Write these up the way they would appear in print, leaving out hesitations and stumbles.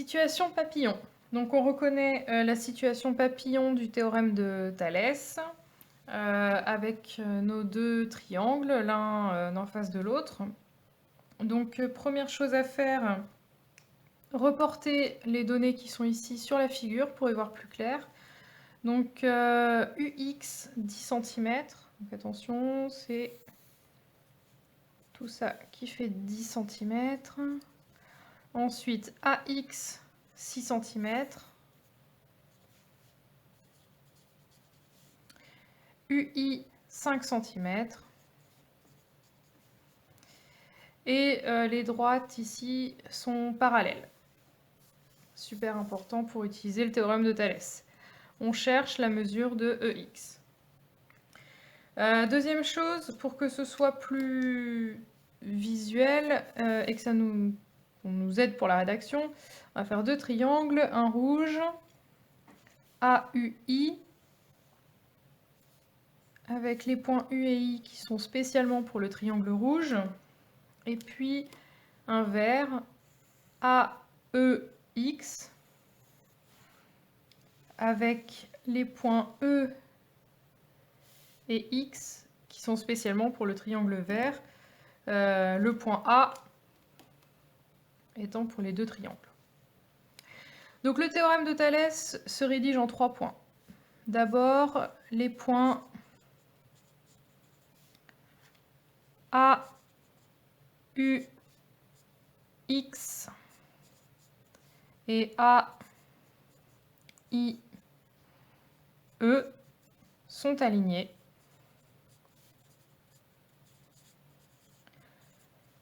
situation papillon. Donc on reconnaît la situation papillon du théorème de Thalès avec nos deux triangles, l'un en face de l'autre. Donc première chose à faire, reporter les données qui sont ici sur la figure pour y voir plus clair. Donc UX 10 cm, donc attention, c'est tout ça qui fait 10 cm. Ensuite AX 6 cm. UI 5 cm. Et les droites ici sont parallèles. Super important pour utiliser le théorème de Thalès. On cherche la mesure de EX. Deuxième chose, pour que ce soit plus visuel et que ça nous aide pour la rédaction, on va faire deux triangles, un rouge, AUI, avec les points U et I qui sont spécialement pour le triangle rouge, et puis un vert, AEX, avec les points E et X qui sont spécialement pour le triangle vert, le point A étant pour les deux triangles. Donc le théorème de Thalès se rédige en 3 points. D'abord, les points A, U, X et A, I, E sont alignés.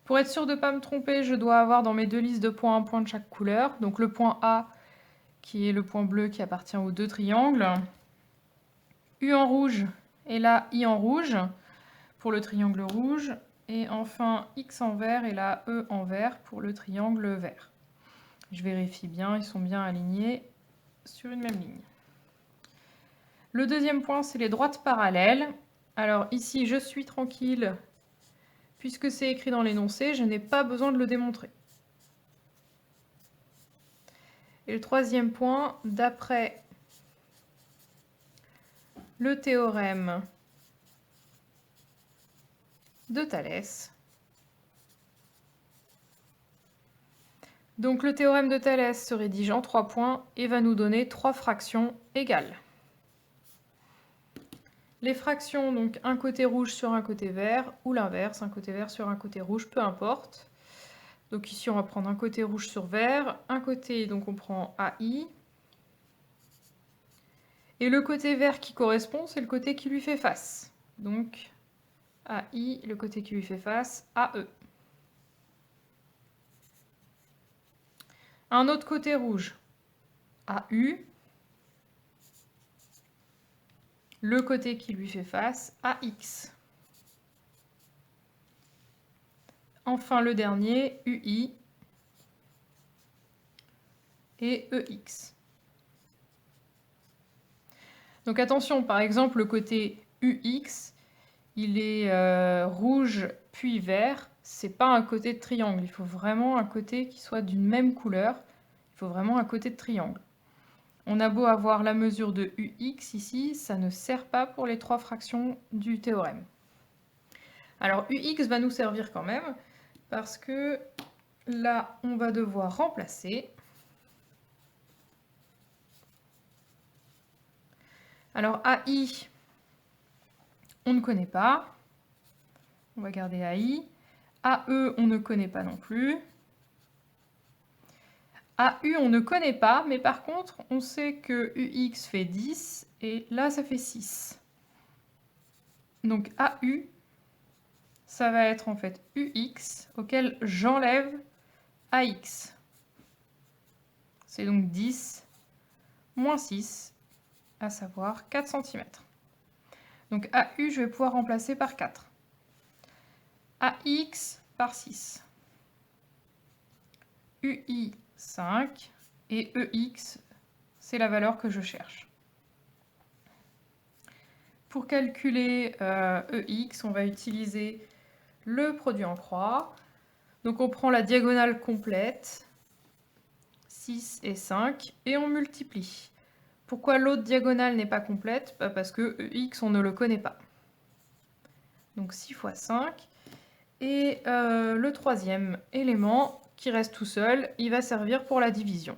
Pour être sûr de ne pas me tromper, je dois avoir dans mes deux listes de points un point de chaque couleur. Donc le point A, qui est le point bleu qui appartient aux deux triangles. U en rouge et là I en rouge pour le triangle rouge. Et enfin X en vert et là E en vert pour le triangle vert. Je vérifie bien, ils sont bien alignés sur une même ligne. Le deuxième point, c'est les droites parallèles. Alors ici, je suis tranquille. Puisque c'est écrit dans l'énoncé, je n'ai pas besoin de le démontrer. Et le troisième point, d'après le théorème de Thalès. Donc le théorème de Thalès se rédige en 3 points et va nous donner 3 fractions égales. Les fractions, donc un côté rouge sur un côté vert, ou l'inverse, un côté vert sur un côté rouge, peu importe. Donc ici on va prendre un côté rouge sur vert, un côté, donc on prend AI. Et le côté vert qui correspond, c'est le côté qui lui fait face. Donc AI, le côté qui lui fait face, AE. Un autre côté rouge, AU. Le côté qui lui fait face, AX. Enfin le dernier, UI et EX. Donc attention, par exemple, le côté UX, il est rouge puis vert. C'est pas un côté de triangle. Il faut vraiment un côté qui soit d'une même couleur. Il faut vraiment un côté de triangle. On a beau avoir la mesure de UX ici, ça ne sert pas pour les 3 fractions du théorème. Alors UX va nous servir quand même, parce que là, on va devoir remplacer. Alors AI, on ne connaît pas. On va garder AI. AE, on ne connaît pas non plus. AU, on ne connaît pas, mais par contre, on sait que UX fait 10, et là, ça fait 6. Donc AU, ça va être en fait UX, auquel j'enlève AX. C'est donc 10 moins 6, à savoir 4 cm. Donc AU, je vais pouvoir remplacer par 4. AX par 6. UI 5 et EX, c'est la valeur que je cherche. Pour calculer EX, on va utiliser le produit en croix. Donc on prend la diagonale complète. 6 et 5, et on multiplie. Pourquoi l'autre diagonale n'est pas complète? Parce que EX, on ne le connaît pas. Donc 6 fois 5. Et le troisième élément, qui reste tout seul, il va servir pour la division.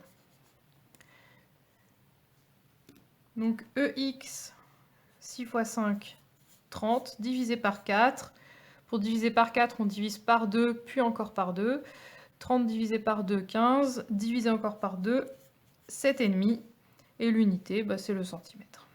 Donc EX, 6 fois 5, 30, divisé par 4. Pour diviser par 4, on divise par 2, puis encore par 2. 30 divisé par 2, 15. Divisé encore par 2, 7,5. Et l'unité, c'est le centimètre.